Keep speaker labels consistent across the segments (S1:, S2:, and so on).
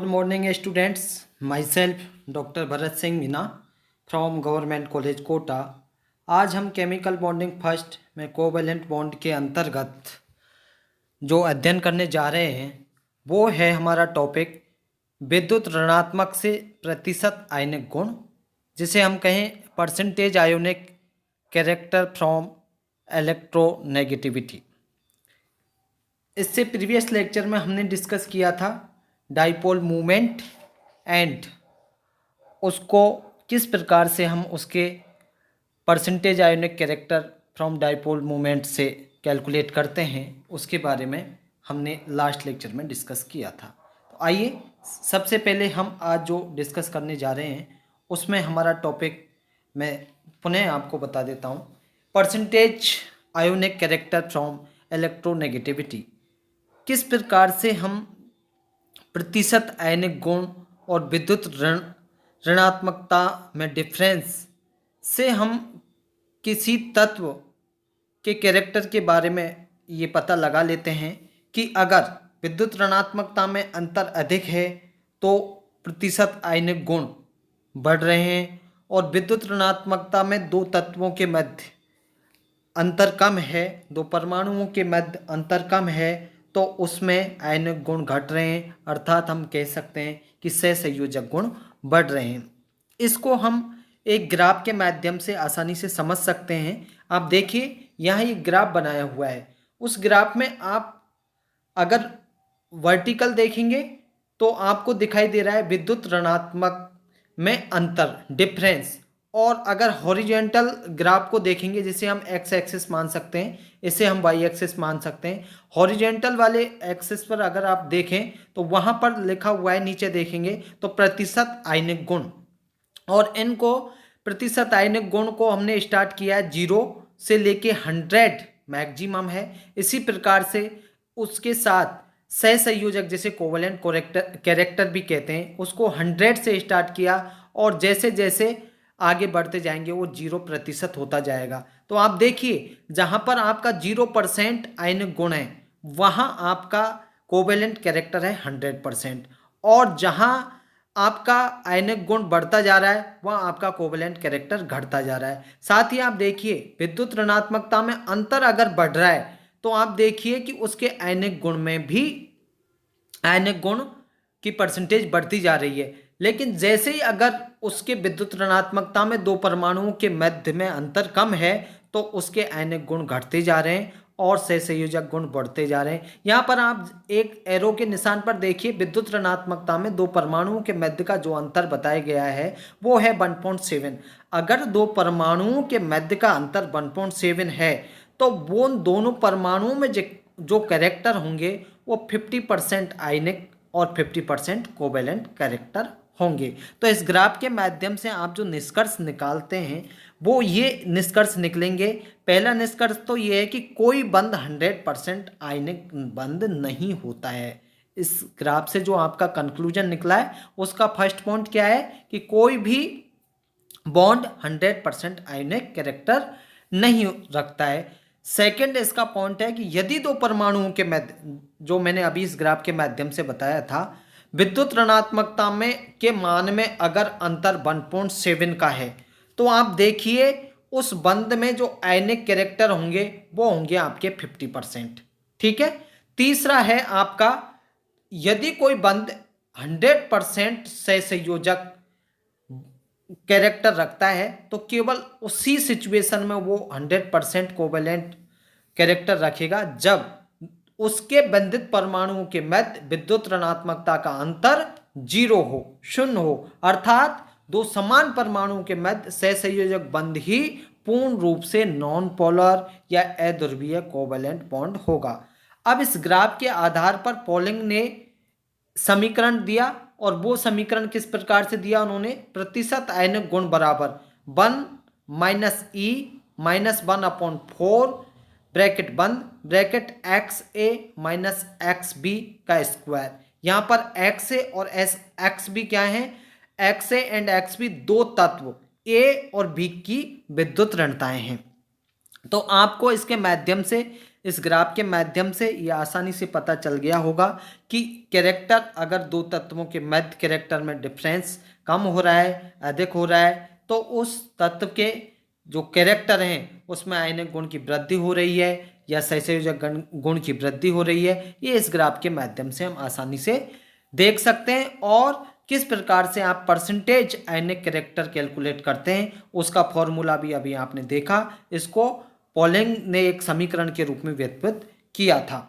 S1: morning students, myself doctor Bharat Singh Meena from government college Kota. आज हम chemical bonding first में covalent bond के अंतर्गत जो अध्ययन करने जा रहे हैं वो है हमारा टॉपिक विद्युत ऋणात्मक से प्रतिशत आयनिक गुण, जिसे हम कहें percentage ionic character from electronegativity. इससे प्रीवियस लेक्चर में हमने डिस्कस किया था डाइपोल मूवमेंट एंड उसको किस प्रकार से हम उसके percentage ionic character from dipole movement से कैलकुलेट करते हैं, उसके बारे में हमने लास्ट लेक्चर में डिस्कस किया था। तो आइए सबसे पहले हम आज जो डिस्कस करने जा रहे हैं उसमें हमारा टॉपिक मैं पुनः आपको बता देता हूँ। Percentage ionic character from electronegativity, किस प्रकार से हम प्रतिशत आयनिक गुण और विद्युत ऋणात्मकता में डिफरेंस से हम किसी तत्व के कैरेक्टर के बारे में ये पता लगा लेते हैं कि अगर विद्युत ऋणात्मकता में अंतर अधिक है तो प्रतिशत आयनिक गुण बढ़ रहे हैं, और विद्युत ऋणात्मकता में दो तत्वों के मध्य अंतर कम है, दो परमाणुओं के मध्य अंतर कम है, तो उसमें आयनिक गुण घट रहे हैं, अर्थात हम कह सकते हैं कि सहसंयोजक गुण बढ़ रहे हैं। इसको हम एक ग्राफ के माध्यम से आसानी से समझ सकते हैं। आप देखिए यहाँ एक ग्राफ बनाया हुआ है। उस ग्राफ में आप अगर वर्टिकल देखेंगे तो आपको दिखाई दे रहा है विद्युत ऋणात्मक में अंतर डिफरेंस, और अगर हॉरिजॉन्टल ग्राफ को देखेंगे जिसे हम एक्स एक्सिस मान सकते हैं, इसे हम वाई एक्सिस मान सकते हैं। हॉरिजॉन्टल वाले एक्सिस पर अगर आप देखें तो वहां पर लिखा हुआ है, नीचे देखेंगे तो प्रतिशत आयनिक गुण, और इनको प्रतिशत आयनिक गुण को हमने स्टार्ट किया है 0 से लेके 100 मैक्सिमम है। इसी प्रकार से उसके साथ सहसंयोजक जिसे कोवेलेंट कैरेक्टर भी कहते हैं उसको 100 से स्टार्ट किया, और जैसे जैसे आगे बढ़ते जाएंगे वो 0% होता जाएगा। तो आप देखिए जहां पर आपका 0% आयनिक गुण है वहां आपका कोवेलेंट कैरेक्टर है 100%, और जहां आपका आयनिक गुण बढ़ता जा रहा है वहां आपका कोवेलेंट कैरेक्टर घटता जा रहा है। साथ ही आप देखिए विद्युत ऋणात्मकता में अंतर अगर बढ़ रहा है तो आप देखिए कि उसके आयनिक गुण में भी आयनिक गुण की परसेंटेज बढ़ती जा रही है, लेकिन जैसे ही अगर उसके विद्युत ऋणात्मकता में दो परमाणुओं के मध्य में अंतर कम है तो उसके आयनिक गुण घटते जा रहे हैं और सहसंयोजक गुण बढ़ते जा रहे हैं। यहाँ पर आप एक एरो के निशान पर देखिए विद्युत ऋणात्मकता में दो परमाणुओं के मध्य का जो अंतर बताया गया है वो है 1.7। अगर दो परमाणुओं के मध्य का अंतर 1.7 है तो वो दोनों परमाणुओं में जो कैरेक्टर होंगे वो 50% आयनिक और 50% कोवेलेंट कैरेक्टर होंगे। तो इस ग्राफ के माध्यम से आप जो निष्कर्ष निकालते हैं वो ये निष्कर्ष निकलेंगे। पहला निष्कर्ष तो ये है कि कोई बंध 100% आयनिक बंध नहीं होता है। इस ग्राफ से जो आपका कंक्लूजन निकला है उसका फर्स्ट पॉइंट क्या है कि कोई भी बॉन्ड 100% आयनिक कैरेक्टर नहीं रखता है। सेकंड इसका पॉइंट है कि यदि दो परमाणुओं के मध्य, जो मैंने अभी इस ग्राफ के माध्यम से बताया था, विद्युत ऋणात्मकता में के मान में अगर अंतर 1.7 का है तो आप देखिए उस बंध में जो आयनिक कैरेक्टर होंगे वो होंगे आपके 50%। ठीक है। तीसरा है आपका यदि कोई बंध 100% सहसंयोजक कैरेक्टर रखता है तो केवल उसी सिचुएशन में वो 100% कोवेलेंट कैरेक्टर रखेगा जब उसके बंधित परमाणुओं के मध्य विद्युत ऋणात्मकता का अंतर 0 हो, शून्य हो, अर्थात दो समान परमाणुओं के मध्य सहसंयोजक बंध ही पूर्ण रूप से नॉन पोलर या अध्रुवीय कोवेलेंट बॉन्ड होगा। अब इस ग्राफ के आधार पर पॉलिंग ने समीकरण दिया, और वो समीकरण किस प्रकार से दिया उन्होंने, प्रतिशत आयनिक गुण बराबर 1 माइनस ई माइनस 1/4 ब्रैकेट बंद bracket x a minus x b का स्क्वायर। यहाँ पर एक्स ए और एक्स बी क्या है, x a and x b दो तत्व ए और बी की विद्युत ऋणताएं हैं। तो आपको इसके माध्यम से इस ग्राफ के माध्यम से ये आसानी से पता चल गया होगा कि कैरेक्टर अगर दो तत्वों के मध्य कैरेक्टर में डिफरेंस कम हो रहा है, अधिक हो रहा है, तो उस तत्व के जो कैरेक्टर हैं उसमें आयनिक गुण की वृद्धि हो रही है या सहसंयोजक गुण की वृद्धि हो रही है। ये इस ग्राफ के माध्यम से हम आसानी से देख सकते हैं। और किस प्रकार से आप परसेंटेज आयनिक कैरेक्टर कैलकुलेट करते हैं उसका फॉर्मूला भी अभी आपने देखा। इसको पॉलिंग ने एक समीकरण के रूप में व्यक्त किया था।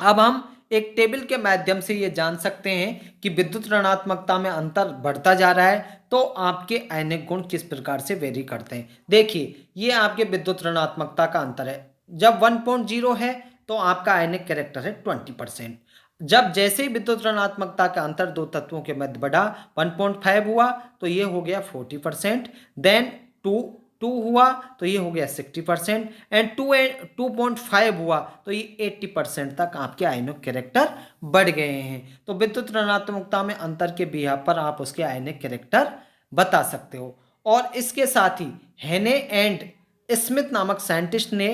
S1: अब हम एक टेबल के माध्यम से ये जान सकते हैं कि विद्युत ऋणात्मकता में अंतर बढ़ता जा रहा है तो आपके आयनिक गुण किस प्रकार से वेरी करते हैं। देखिए, ये आपके विद्युत ऋणात्मकता का अंतर है। जब 1.0 है तो आपका आयनिक कैरेक्टर है 20%। जब जैसे ही विद्युत ऋणात्मकता का अंतर दो तत्वों के मध्य बढ़ा, 1.5 हुआ तो ये हो गया 40%, देन 2 हुआ तो ये हो गया 60%, एंड 2.5 हुआ तो ये 80% तक आपके आयनिक कैरेक्टर बढ़ गए हैं। तो विद्युत ऋणात्मकता में अंतर के बिहाफ पर आप उसके आयनिक कैरेक्टर बता सकते हो। और इसके साथ ही हेने एंड स्मिथ नामक साइंटिस्ट ने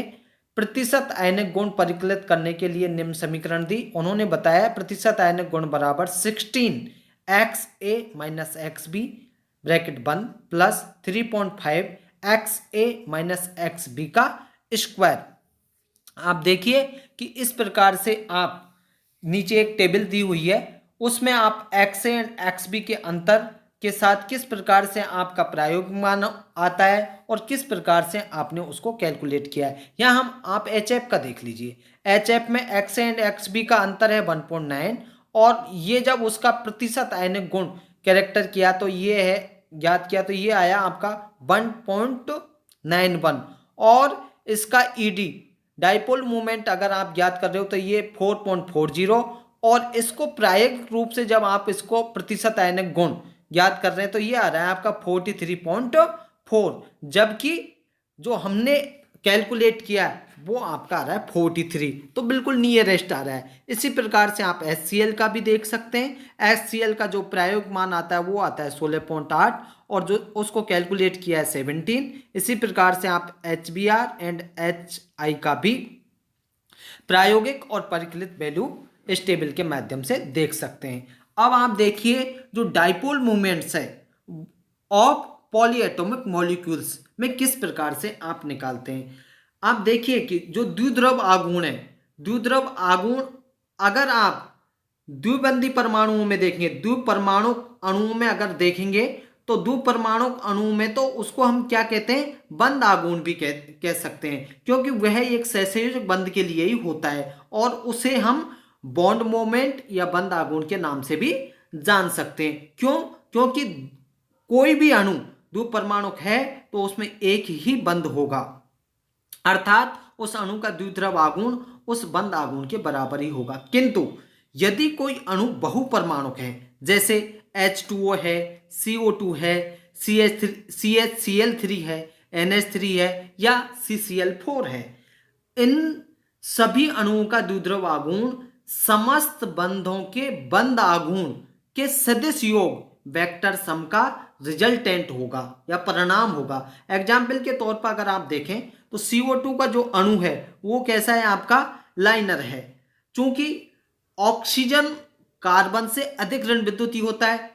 S1: प्रतिशत आयनिक गुण परिकलित करने के लिए निम्न समीकरण दी। उन्होंने बताया प्रतिशत आयनिक गुण बराबर 16 XA-XB ब्रैकेट बंद प्लस 3.5 XA-XB का स्क्वायर। आप देखिए कि इस प्रकार से आप नीचे एक टेबल दी हुई है, उसमें आप XA एंड XB के अंतर के साथ किस प्रकार से आपका प्रायोगिक मान आता है और किस प्रकार से आपने उसको कैलकुलेट किया है। यहाँ हम आप HF का देख लीजिए। HF में XA एंड XB का अंतर है 1.9 और ये जब उसका प्रतिशत आयनिक गुण कैरेक्टर किया तो ये है ज्ञात किया तो ये आया आपका 1.91 और इसका ED डाइपोल मूवमेंट अगर आप ज्ञात कर रहे हो तो ये 4.40 और इसको प्रायोगिक रूप से जब आप इसको प्रतिशत आयनिक गुण ज्ञात कर रहे हैं तो ये आ रहा है आपका 43.4, जबकि जो हमने कैलकुलेट किया वो आपका आ रहा है 43, तो बिल्कुल नियरेस्ट आ रहा है। इसी प्रकार से आप HCl का भी देख सकते हैं। HCl का जो प्रायोगिक मान आता है वो आता है 16.8 और जो उसको कैलकुलेट किया है 17। इसी प्रकार से आप HBr एंड HI का भी प्रायोगिक और परिकलित वैल्यू इस टेबल के माध्यम से देख सकते हैं। अब आप देखिए जो डाइपोल मूवमेंट्स है ऑफ पॉलीएटॉमिक मॉलिक्यूल्स में किस प्रकार से आप निकालते हैं। आप देखिए कि जो द्विध्रुव आघूर्ण है, द्विध्रुव आघूर्ण अगर आप द्विबंधी परमाणुओं में देखेंगे, द्विपरमाणु अणुओं में अगर देखेंगे तो द्विपरमाणु अणु में तो उसको हम क्या कहते हैं, बंद आघूर्ण भी कह सकते हैं, क्योंकि वह एक सहसंयोजक बंध के लिए ही होता है और उसे हम बॉन्ड मोमेंट या बंद आघूर्ण के नाम से भी जान सकते हैं। क्यों? क्योंकि कोई भी अणु द्विपरमाणुक है तो उसमें एक ही बंध होगा, अर्थात उस अणु का द्विध्रुव आघूर्ण उस बंद आघूर्ण के बराबर ही होगा। किंतु यदि कोई अणु बहुपरमाणुक है, जैसे H2O है, CO2 है, CH3 है, NH3 है या CCl4 है, इन सभी अणुओं का द्विध्रुव आघूर्ण समस्त बंधों के बंद आघूर्ण के सदिश योग वेक्टर सम का रिजल्टेंट होगा या परिणाम होगा। एग्जाम्पल के तौर पर अगर आप देखें तो CO2 का जो अणु है वो कैसा है, आपका लाइनर है। चूंकि ऑक्सीजन कार्बन से अधिक ऋण विद्युतीय होता है,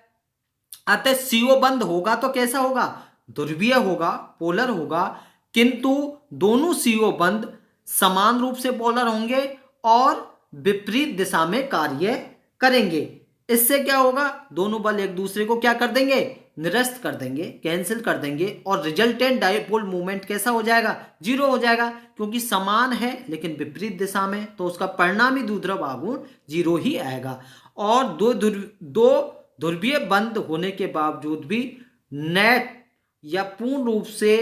S1: अतः CO बंद होगा तो कैसा होगा, ध्रुवीय होगा, पोलर होगा। किंतु दोनों CO बंद समान रूप से पोलर होंगे और विपरीत दिशा में कार्य करेंगे। इससे क्या होगा, दोनों बल एक दूसरे को क्या कर देंगे, निरस्त कर देंगे, कैंसिल कर देंगे और रिजल्टेंट डाइपोल मूवमेंट कैसा हो जाएगा, जीरो हो जाएगा। क्योंकि समान है लेकिन विपरीत दिशा में, तो उसका परिणामी द्विध्रुव आघूर्ण जीरो ही आएगा। और दो ध्रुवीय बंद होने के बावजूद भी नेट या पूर्ण रूप से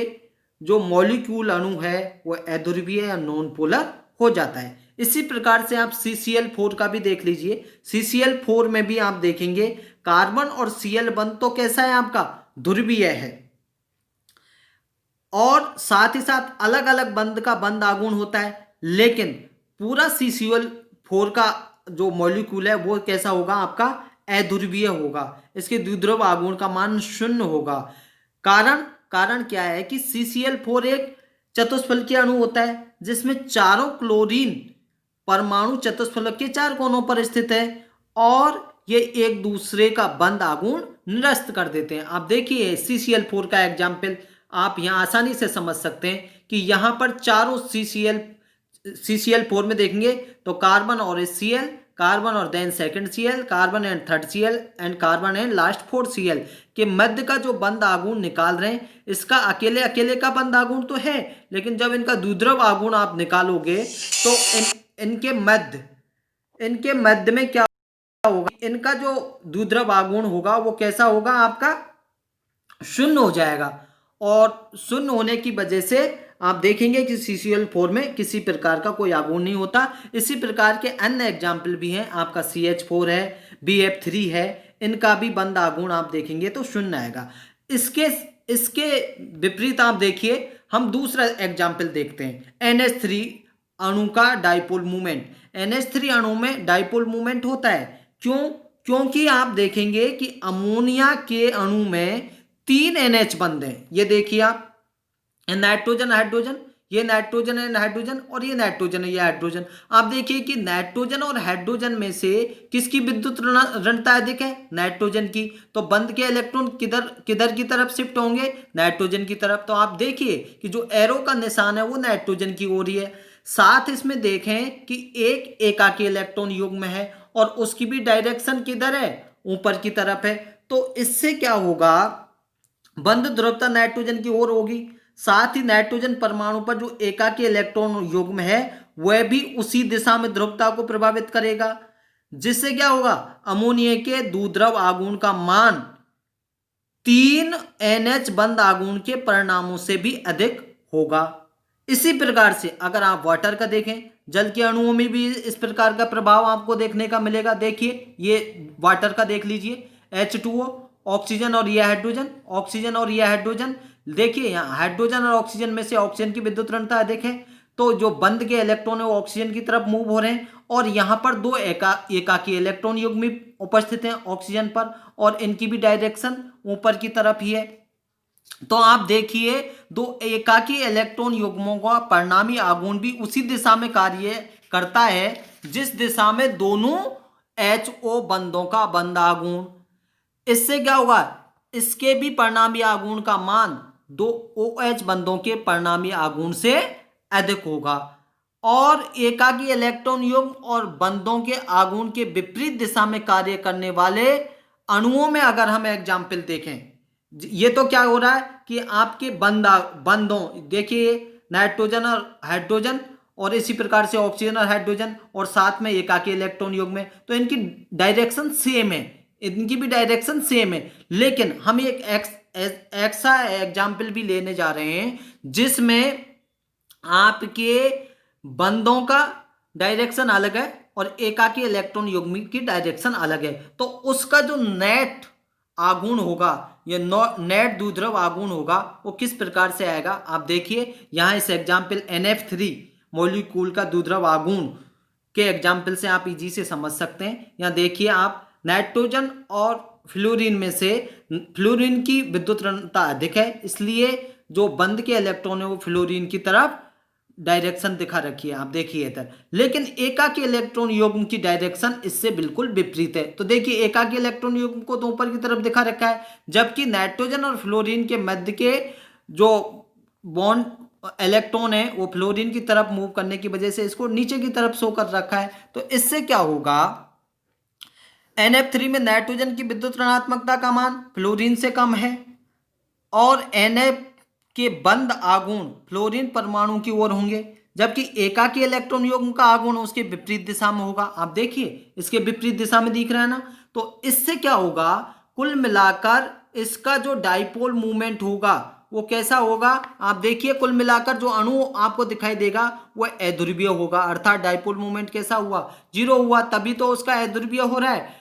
S1: जो मॉलिक्यूल अणु है वो अध्रुवीय या नॉन पोलर हो जाता है। इसी प्रकार से आप CCl4 का भी देख लीजिए। CCl4 में भी आप देखेंगे कार्बन और Cl बंद तो कैसा है, आपका ध्रुवीय है और साथ ही साथ अलग अलग बंद का बंद आघूर्ण होता है, लेकिन पूरा CCl4 का जो मॉलिक्यूल है वो कैसा होगा, आपका अध्रुवीय होगा। इसके द्विध्रुव आघूर्ण का मान 0 होगा। कारण क्या है कि CCl4 एक चतुष्फलकीय अणु होता है, जिसमें चारों क्लोरीन परमाणु चतुष्फलक के 4 कोनों पर स्थित है और ये एक दूसरे का बंद आघूर्ण निरस्त कर देते हैं। आप देखिए CCl4 का एग्जाम्पल आप यहाँ आसानी से समझ सकते हैं कि यहाँ पर चारों CCl4 में देखेंगे तो कार्बन और HCl, कार्बन और then second Cl, carbon and third Cl and carbon and last fourth Cl के मध्य का जो बंद आघूर्ण निकाल रहे हैं, इसका अकेले अकेले का बंद आघूर्ण तो है, लेकिन जब इनका द्विध्रुव आघूर्ण आप निकालोगे तो इनके मध्य में क्या होगा, इनका जो द्विध्रुव आघूर्ण होगा वो कैसा होगा, आपका शून्य हो जाएगा। और शून्य होने की वजह से आप देखेंगे कि CCl4 में किसी प्रकार का कोई आघूर्ण नहीं होता। इसी प्रकार के अन्य एग्जाम्पल भी हैं, आपका CH4 है, BF3 है, इनका भी बंद आघूर्ण आप देखेंगे तो शून्य आएगा। इसके विपरीत आप देखिए, हम दूसरा एग्जाम्पल देखते हैं, NH3 अणु का डाइपोल मूवमेंट। NH3 अणु में डाइपोल मूवमेंट होता है, क्यों? क्योंकि आप देखेंगे कि अमोनिया के अणु में 3 NH बंद हैं। ये देखिए आप, नाइट्रोजन हाइड्रोजन, ये नाइट्रोजन एंड हाइड्रोजन और ये नाइट्रोजन है, ये हाइड्रोजन। आप देखिए कि नाइट्रोजन और हाइड्रोजन में से किसकी विद्युत ऋणता अधिक है? नाइट्रोजन की। तो बंद के इलेक्ट्रॉन किधर की तरफ शिफ्ट होंगे? नाइट्रोजन की तरफ। तो आप देखिए कि जो एरो का निशान है वो नाइट्रोजन की ओर ही है। साथ इसमें देखें कि एक एकाकी इलेक्ट्रॉन युग्म है और उसकी भी डायरेक्शन किधर है? ऊपर की तरफ है। तो इससे क्या होगा, बंद ध्रुवता नाइट्रोजन की ओर होगी। साथ ही नाइट्रोजन परमाणु पर जो एकाकी इलेक्ट्रॉन युग्म है वह भी उसी दिशा में ध्रुवता को प्रभावित करेगा, जिससे क्या होगा, अमोनिया के द्विध्रुव आघूर्ण का मान 3 NH बंद आघूर्ण के परिणामों से भी अधिक होगा। इसी प्रकार से अगर आप वाटर का देखें, जल के अणुओं में भी इस प्रकार का प्रभाव आपको देखने का मिलेगा। देखिए ये वाटर का देख लीजिए, H2O, ऑक्सीजन और यह हाइड्रोजन, ऑक्सीजन और यह हाइड्रोजन। देखिए यहाँ हाइड्रोजन और ऑक्सीजन में से ऑक्सीजन की विद्युत ऋणता अधिक है, तो जो बंद के इलेक्ट्रॉन है वो ऑक्सीजन की तरफ मूव हो रहे हैं और यहाँ पर 2 एकाकी इलेक्ट्रॉन युग्म उपस्थित हैं ऑक्सीजन पर और इनकी भी डायरेक्शन ऊपर की तरफ ही है। तो आप देखिए 2 एकाकी इलेक्ट्रॉन युग्मों का परिणामी आघूर्ण भी उसी दिशा में कार्य करता है जिस दिशा में दोनों HO बंदों का बंद आघूर्ण। इससे क्या होगा, इसके भी परिणामी आघूर्ण का मान 2 OH बंदों के परिणामी आघूर्ण से अधिक होगा। और एकाकी इलेक्ट्रॉन युग्म और बंदों के आघूर्ण के विपरीत दिशा में कार्य करने वाले अणुओं में अगर हम एग्जाम्पल देखें, ये तो क्या हो रहा है कि आपके बंदों देखिए नाइट्रोजन और हाइड्रोजन और इसी प्रकार से ऑक्सीजन और हाइड्रोजन और साथ में एकाकी इलेक्ट्रॉन युग्म में, तो इनकी डायरेक्शन सेम है, इनकी भी डायरेक्शन सेम है। लेकिन हम एक ऐसा एग्जाम्पल भी लेने जा रहे हैं जिसमें आपके बंदों का डायरेक्शन अलग है और एकाकी इलेक्ट्रॉन युग्म की डायरेक्शन अलग है। तो उसका जो नेट आघूर्ण होगा, ये नेट द्विध्रुव आघूर्ण होगा, वो किस प्रकार से आएगा आप देखिए। यहां इस एग्जाम्पल NF3 मॉलिक्यूल का द्विध्रुव आघूर्ण के एग्जाम्पल से आप इजी से समझ सकते हैं। यहाँ देखिए आप, नाइट्रोजन और फ्लोरीन में से फ्लोरीन की विद्युत ऋणता अधिक है, इसलिए जो बंद के इलेक्ट्रॉन है वो फ्लोरीन की तरफ डायरेक्शन दिखा रखी है, आप देखिए इधर। लेकिन एकाकी इलेक्ट्रॉन युग्म की डायरेक्शन इससे बिल्कुल विपरीत है। तो देखिए एकाकी इलेक्ट्रॉन युग्म को तो ऊपर की तरफ दिखा रखा है, जबकि नाइट्रोजन और फ्लोरीन के मध्य के जो बॉन्ड इलेक्ट्रॉन है वो फ्लोरीन की तरफ मूव करने की वजह से इसको नीचे की तरफ शो कर रखा है। तो इससे क्या होगा, NF3 में नाइट्रोजन की विद्युत ऋणात्मकता का मान फ्लोरीन से कम है और NF के बंद आघूर्ण फ्लोरीन परमाणु की ओर होंगे, जबकि एकाकी इलेक्ट्रॉन युग्म का आघूर्ण उसके विपरीत दिशा में होगा। आप देखिए इसके विपरीत दिशा में दिख रहा है ना। तो इससे क्या होगा, कुल मिलाकर इसका जो डाइपोल मूवमेंट होगा वो कैसा होगा, आप देखिए कुल मिलाकर जो अणु आपको दिखाई देगा वो अध्रुवीय होगा, अर्थात डाइपोल मूवमेंट कैसा हुआ, 0 हुआ, तभी तो उसका अध्रुवीय हो रहा है,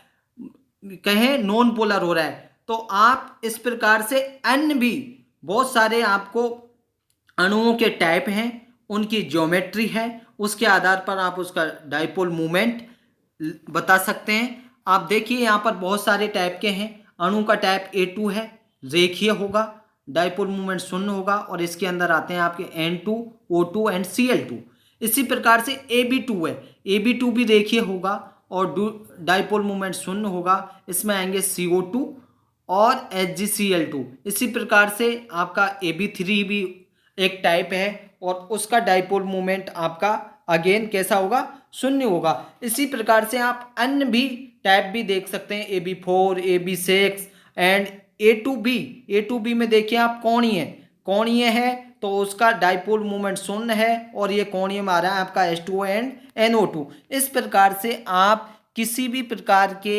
S1: कहें नॉन पोलर हो रहा है। तो आप इस प्रकार से अन्य भी बहुत सारे आपको अणुओं के टाइप हैं, उनकी ज्योमेट्री है, उसके आधार पर आप उसका डाइपोल मूवमेंट बता सकते हैं। आप देखिए यहाँ पर बहुत सारे टाइप के हैं। अणु का टाइप A2 है, रेखीय होगा, डाइपोल मूवमेंट शून्य होगा और इसके अंदर आते हैं आपके N2O2 एंड Cl2। इसी प्रकार से Ab2 है, Ab2 भी देखिए होगा और डाइपोल मूवमेंट शून्य होगा, इसमें आएंगे CO2 और HgCl2। इसी प्रकार से आपका Ab3 भी एक टाइप है और उसका डाइपोल मूवमेंट आपका अगेन कैसा होगा, शून्य होगा। इसी प्रकार से आप अन्य भी टाइप भी देख सकते हैं, Ab4, Ab6 एंड A2B में देखिए आप कोणीय है तो उसका डाइपोल मूवमेंट शून्य है और ये कोणीय में आ रहा है आपका H2O एंड NO2। इस प्रकार से आप किसी भी प्रकार के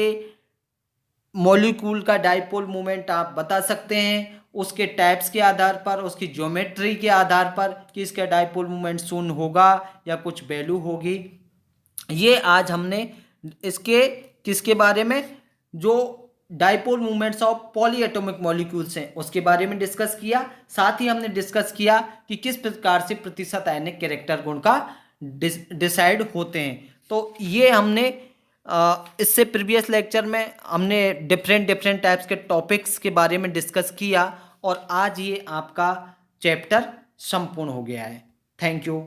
S1: मॉलिक्यूल का डाइपोल मूवमेंट आप बता सकते हैं उसके टाइप्स के आधार पर, उसकी ज्योमेट्री के आधार पर कि इसका डाइपोल मूवमेंट शून्य होगा या कुछ वैल्यू होगी। ये आज हमने इसके किसके बारे में, जो dipole movements of polyatomic molecules हैं उसके बारे में डिस्कस किया। साथ ही हमने डिस्कस किया कि किस प्रकार से प्रतिशत आयनिक कैरेक्टर गुण का डिसाइड होते हैं। तो ये हमने इससे प्रीवियस लेक्चर में हमने डिफरेंट टाइप्स के टॉपिक्स के बारे में डिस्कस किया और आज ये आपका चैप्टर संपूर्ण हो गया है। Thank you.